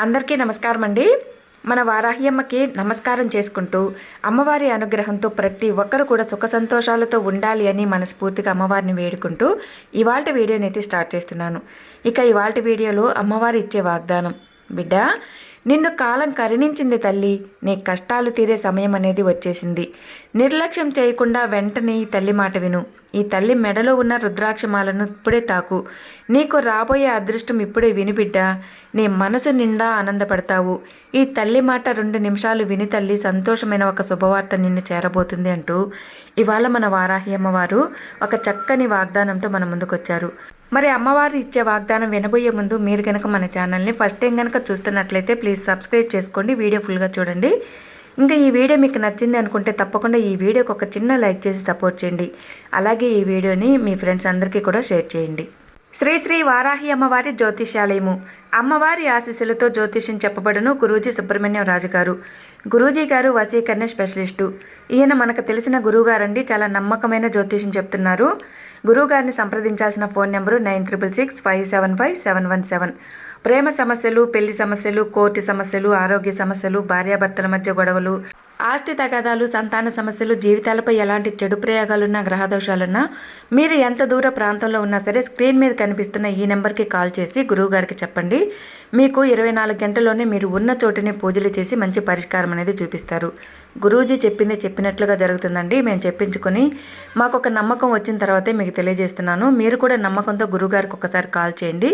అందరికీ నమస్కారం అండి. మన వారాహి అమ్మకి నమస్కారం చేసుకుంటూ అమ్మవారి అనుగ్రహంతో ప్రతి ఒక్కరు కూడా సుఖ సంతోషాలతో ఉండాలి అని మనస్ఫూర్తిగా అమ్మవారిని వేడుకుంటూ ఇవాల్టి వీడియోని అయితే స్టార్ట్ చేస్తున్నాను. ఇక ఇవాల్టి వీడియోలో అమ్మవారు ఇచ్చే వాగ్దానం, బిడ్డ నిన్ను కాలం కరుణించింది తల్లి, నీ కష్టాలు తీరే సమయం అనేది వచ్చేసింది. నిర్లక్ష్యం చేయకుండా వెంటనే ఈ తల్లి మాట విను. ఈ తల్లి మెడలో ఉన్న రుద్రాక్షమాలను ఇప్పుడే తాకు. నీకు రాబోయే అదృష్టం ఇప్పుడే విని బిడ్డ, నీ మనసు నిండా ఆనందపడతావు. ఈ తల్లి మాట 2 నిమిషాలు విని తల్లి, సంతోషమైన ఒక శుభవార్త నిన్ను చేరబోతుంది అంటూ ఇవాళ మన వారాహి అమ్మవారు ఒక చక్కని వాగ్దానంతో మన ముందుకొచ్చారు. మరి అమ్మవారు ఇచ్చే వాగ్దానం వినబోయే ముందు మీరు కనుక మన ఛానల్ని ఫస్ట్ టైం కనుక చూస్తున్నట్లయితే ప్లీజ్ సబ్స్క్రైబ్ చేసుకోండి, వీడియో ఫుల్గా చూడండి. ఇంకా ఈ వీడియో మీకు నచ్చింది అనుకుంటే తప్పకుండా ఈ వీడియోకి ఒక చిన్న లైక్ చేసి సపోర్ట్ చేయండి. అలాగే ఈ వీడియోని మీ ఫ్రెండ్స్ అందరికీ కూడా షేర్ చేయండి. శ్రీ శ్రీ వారాహి అమ్మవారి జ్యోతిష్యాలయము. అమ్మవారి ఆశీస్సులతో జ్యోతిష్యం చెప్పబడును గురూజీ సుబ్రహ్మణ్యం రాజు గారు. గురూజీ గారు వశీకరణ స్పెషలిస్టు. ఈయన మనకు తెలిసిన గురువుగారండి, చాలా నమ్మకమైన జ్యోతిష్యం చెప్తున్నారు. గురువుగారిని సంప్రదించాల్సిన ఫోన్ నెంబరు 9666575717. ప్రేమ సమస్యలు, పెళ్లి సమస్యలు, కోర్టు సమస్యలు, ఆరోగ్య సమస్యలు, భార్యాభర్తల మధ్య గొడవలు, ఆస్తి తగాదాలు, సంతాన సమస్యలు, జీవితాలపై ఎలాంటి చెడు ప్రయోగాలున్నా, గ్రహదోషాలున్నా, మీరు ఎంత దూర ప్రాంతంలో ఉన్నా సరే స్క్రీన్ మీద కనిపిస్తున్న ఈ నెంబర్కి కాల్ చేసి గురువుగారికి చెప్పండి. మీకు 24 గంటల్లోనే మీరు ఉన్న చోటుని పూజలు చేసి మంచి పరిష్కారం అనేది చూపిస్తారు. గురూజీ చెప్పింది చెప్పినట్లుగా జరుగుతుందండి. మేము చెప్పించుకొని మాకు ఒక నమ్మకం వచ్చిన తర్వాతే మీకు తెలియజేస్తున్నాను. మీరు కూడా నమ్మకంతో గురువుగారికి ఒకసారి కాల్ చేయండి.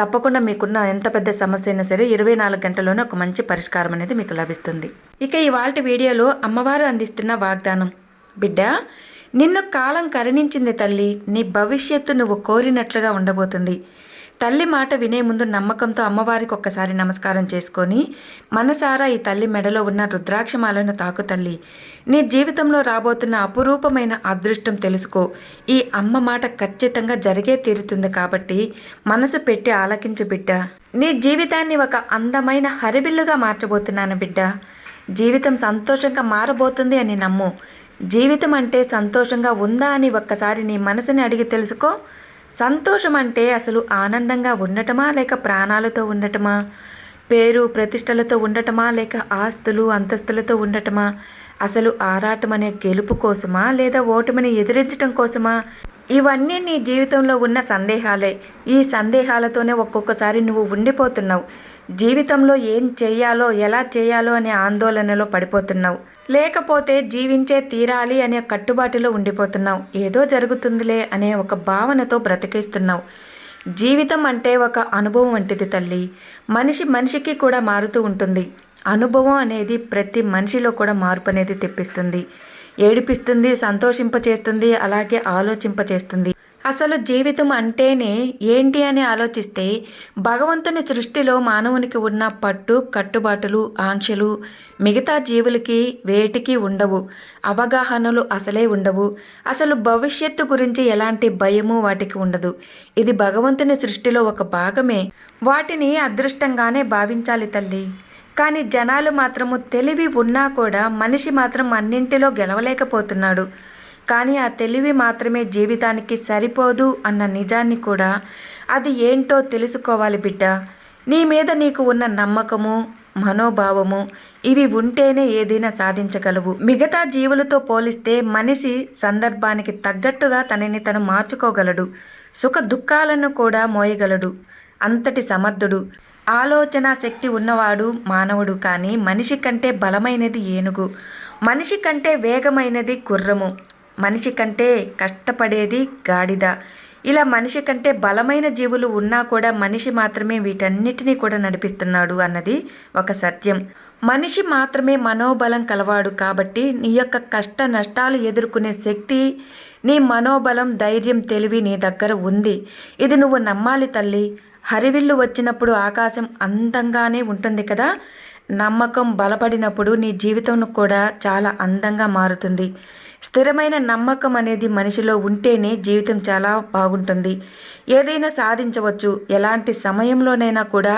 తప్పకుండా మీకున్న ఎంత పెద్ద సమస్య అయినా సరే 24 గంటల్లోనే ఒక మంచి పరిష్కారం అనేది మీకు లభిస్తుంది. ఇక ఇవాల్టి వీడియోలో అమ్మవారు అందిస్తున్న వాగ్దానం, బిడ్డ నిన్ను కాలం కరుణించింది తల్లి, నీ భవిష్యత్తు నువ్వు కోరినట్లుగా ఉండబోతుంది. తల్లి మాట వినే ముందు నమ్మకంతో అమ్మవారికి ఒక్కసారి నమస్కారం చేసుకొని మనసారా ఈ తల్లి మెడలో ఉన్న రుద్రాక్షమాలను తాకు తల్లి. నీ జీవితంలో రాబోతున్న అపురూపమైన అదృష్టం తెలుసుకో. ఈ అమ్మ మాట ఖచ్చితంగా జరిగే తీరుతుంది కాబట్టి మనసు పెట్టి ఆలకించు బిడ్డ. నీ జీవితాన్ని ఒక అందమైన హరివిల్లుగా మార్చబోతున్నాను బిడ్డ. జీవితం సంతోషంగా మారబోతుంది అని నమ్ము. జీవితం అంటే సంతోషంగా ఉందా అని ఒక్కసారి నీ మనసుని అడిగి తెలుసుకో. సంతోషం అంటే అసలు ఆనందంగా ఉండటమా, లేక ప్రాణాలతో ఉండటమా? పేరు ప్రతిష్టలతో ఉండటమా, లేక ఆస్తులు అంతస్తులతో ఉండటమా? అసలు ఆరాటం అనే గెలుపు కోసమా, లేదా ఓటమిని ఎదిరించటం కోసమా? ఇవన్నీ నీ జీవితంలో ఉన్న సందేహాలే. ఈ సందేహాలతోనే ఒక్కొక్కసారి నువ్వు ఉండిపోతున్నావు. జీవితంలో ఏం చేయాలో, ఎలా చేయాలో అనే ఆందోళనలో పడిపోతున్నావు. లేకపోతే జీవించే తీరాలి అనే కట్టుబాటులో ఉండిపోతున్నావు. ఏదో జరుగుతుందిలే అనే ఒక భావనతో బ్రతికేస్తున్నావు. జీవితం అంటే ఒక అనుభవం వంటిది తల్లి. మనిషి మనిషికి కూడా మారుతూ ఉంటుంది. అనుభవం అనేది ప్రతి మనిషిలో కూడా మార్పు అనేది తెప్పిస్తుంది, ఏడిపిస్తుంది, సంతోషింపచేస్తుంది, అలాగే ఆలోచింపచేస్తుంది. అసలు జీవితం అంటేనే ఏంటి అని ఆలోచిస్తే భగవంతుని సృష్టిలో మానవునికి ఉన్న పట్టు కట్టుబాటులు, ఆంక్షలు మిగతా జీవులకి వేటికి ఉండవు. అవగాహనలు అసలే ఉండవు. అసలు భవిష్యత్తు గురించి ఎలాంటి భయము వాటికి ఉండదు. ఇది భగవంతుని సృష్టిలో ఒక భాగమే. వాటిని అదృష్టంగానే భావించాలి తల్లి. కానీ జనాలు మాత్రము తెలివి ఉన్నా కూడా మనిషి మాత్రం అన్నింటిలో గెలవలేకపోతున్నాడు. కానీ ఆ తెలివి మాత్రమే జీవితానికి సరిపోదు అన్న నిజాన్ని కూడా అది ఏంటో తెలుసుకోవాలి బిడ్డ. నీ మీద నీకు ఉన్న నమ్మకము, మనోభావము ఇవి ఉంటేనే ఏదైనా సాధించగలవు. మిగతా జీవులతో పోలిస్తే మనిషి సందర్భానికి తగ్గట్టుగా తనని తను మార్చుకోగలడు. సుఖ దుఃఖాలను కూడా మోయగలడు. అంతటి సమర్థుడు. ఆలోచన శక్తి ఉన్నవాడు మానవుడు. కానీ మనిషి కంటే బలమైనది ఏనుగు, మనిషి కంటే వేగమైనది గుర్రము, మనిషి కంటే కష్టపడేది గాడిద. ఇలా మనిషి కంటే బలమైన జీవులు ఉన్నా కూడా మనిషి మాత్రమే వీటన్నిటినీ కూడా నడిపిస్తున్నాడు అన్నది ఒక సత్యం. మనిషి మాత్రమే మనోబలం కలవాడు. కాబట్టి నీ యొక్క కష్ట నష్టాలు ఎదుర్కొనే శక్తి, నీ మనోబలం, ధైర్యం, తెలివి నీ దగ్గర ఉంది. ఇది నువ్వు నమ్మాలి తల్లి. హరివిల్లు వచ్చినప్పుడు ఆకాశం అందంగానే ఉంటుంది కదా. నమ్మకం బలపడినప్పుడు నీ జీవితం కూడా చాలా అందంగా మారుతుంది. స్థిరమైన నమ్మకం అనేది మనిషిలో ఉంటేనే జీవితం చాలా బాగుంటుంది. ఏదైనా సాధించవచ్చు. ఎలాంటి సమయంలోనైనా కూడా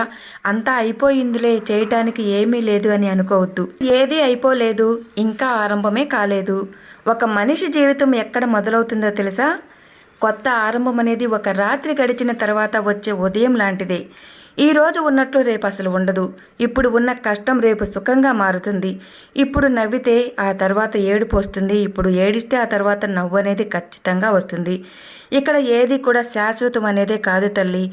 అంతా అయిపోయిందిలే, చేయటానికి ఏమీ లేదు అని అనుకోవద్దు. ఏదీ అయిపోలేదు, ఇంకా ఆరంభమే కాలేదు. ఒక మనిషి జీవితం ఎక్కడ మొదలవుతుందో తెలుసా? కొత్త ఆరంభం అనేది ఒక రాత్రి గడిచిన తర్వాత వచ్చే ఉదయం లాంటిదే. ఈరోజు ఉన్నట్లు రేపు అసలు ఉండదు. ఇప్పుడు ఉన్న కష్టం రేపు సుఖంగా మారుతుంది. ఇప్పుడు నవ్వితే ఆ తర్వాత ఏడుపు వస్తుంది. ఇప్పుడు ఏడిస్తే ఆ తర్వాత నవ్వు అనేది ఖచ్చితంగా వస్తుంది. ఇక్కడ ఏది కూడా శాశ్వతం అనేదే కాదు తల్లి.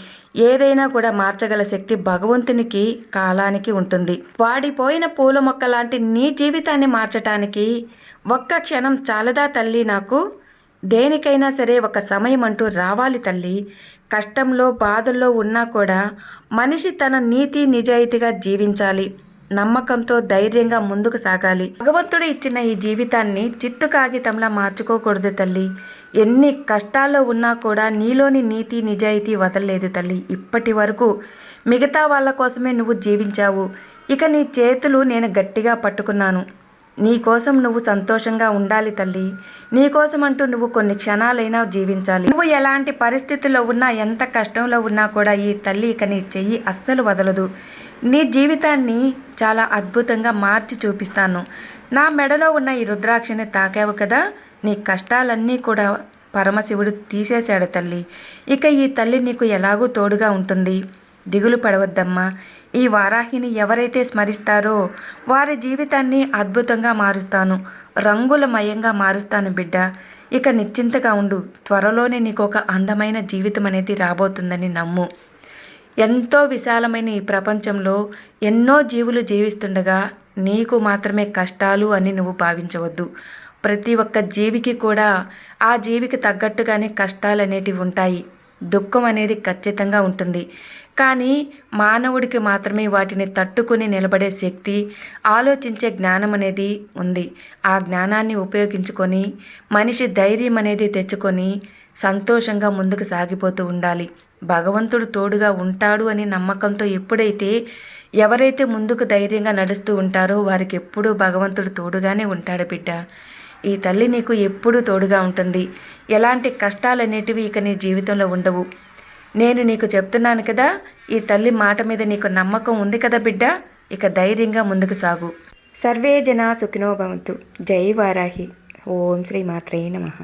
ఏదైనా కూడా మార్చగల శక్తి భగవంతునికి కాలానికి ఉంటుంది. వాడిపోయిన పూల మొక్క లాంటి నీ జీవితాన్ని మార్చటానికి ఒక్క క్షణం చాలదా తల్లి నాకు? దేనికైనా సరే ఒక సమయం అంటూ రావాలి తల్లి. కష్టంలో బాధల్లో ఉన్నా కూడా మనిషి తన నీతి నిజాయితీగా జీవించాలి. నమ్మకంతో ధైర్యంగా ముందుకు సాగాలి. భగవంతుడు ఇచ్చిన ఈ జీవితాన్ని చిత్తు కాగితంలా మార్చుకోకూడదు తల్లి. ఎన్ని కష్టాల్లో ఉన్నా కూడా నీలోని నీతి నిజాయితీ వదలలేదు తల్లి. ఇప్పటి వరకు మిగతా వాళ్ళ కోసమే నువ్వు జీవించావు. ఇక నీ చేతులు నేను గట్టిగా పట్టుకున్నాను. నీకోసం నువ్వు సంతోషంగా ఉండాలి తల్లి. నీకోసం అంటూ నువ్వు కొన్ని క్షణాలైనా జీవించాలి. నువ్వు ఎలాంటి పరిస్థితుల్లో ఉన్నా, ఎంత కష్టంలో ఉన్నా కూడా ఈ తల్లి ఇక నీ చెయ్యి అస్సలు వదలదు. నీ జీవితాన్ని చాలా అద్భుతంగా మార్చి చూపిస్తాను. నా మెడలో ఉన్న ఈ రుద్రాక్షని తాకావు కదా, నీ కష్టాలన్నీ కూడా పరమశివుడు తీసేశాడు తల్లి. ఇక ఈ తల్లి నీకు ఎలాగూ తోడుగా ఉంటుంది. దిగులు పడవద్దమ్మా. ఈ వారాహిని ఎవరైతే స్మరిస్తారో వారి జీవితాన్ని అద్భుతంగా మారుస్తాను, రంగులమయంగా మారుస్తాను బిడ్డ. ఇక నిశ్చింతగా ఉండు. త్వరలోనే నీకు ఒక అందమైన జీవితం అనేది రాబోతుందని నమ్ము. ఎంతో విశాలమైన ఈ ప్రపంచంలో ఎన్నో జీవులు జీవిస్తుండగా నీకు మాత్రమే కష్టాలు అని నువ్వు భావించవద్దు. ప్రతి ఒక్క జీవికి కూడా ఆ జీవికి తగ్గట్టుగానే కష్టాలు అనేటివి ఉంటాయి. దుఃఖం అనేది ఖచ్చితంగా ఉంటుంది. కానీ మానవుడికి మాత్రమే వాటిని తట్టుకుని నిలబడే శక్తి, ఆలోచించే జ్ఞానం అనేది ఉంది. ఆ జ్ఞానాన్ని ఉపయోగించుకొని మనిషి ధైర్యం అనేది తెచ్చుకొని సంతోషంగా ముందుకు సాగిపోతూ ఉండాలి. భగవంతుడు తోడుగా ఉంటాడు అని నమ్మకంతో ఎప్పుడైతే ఎవరైతే ముందుకు ధైర్యంగా నడుస్తూ ఉంటారో వారికి ఎప్పుడూ భగవంతుడు తోడుగానే ఉంటాడు బిడ్డ. ఈ తల్లి నీకు ఎప్పుడూ తోడుగా ఉంటుంది. ఎలాంటి కష్టాలనేటివి ఇక నీ జీవితంలో ఉండవు. నేను నీకు చెప్తున్నాను కదా, ఈ తల్లి మాట మీద నీకు నమ్మకం ఉంది కదా బిడ్డ. ఇక ధైర్యంగా ముందుకు సాగు. సర్వే జనా సుఖినో భవంతు. జై వారాహి. ఓం శ్రీ మాత్రే నమః.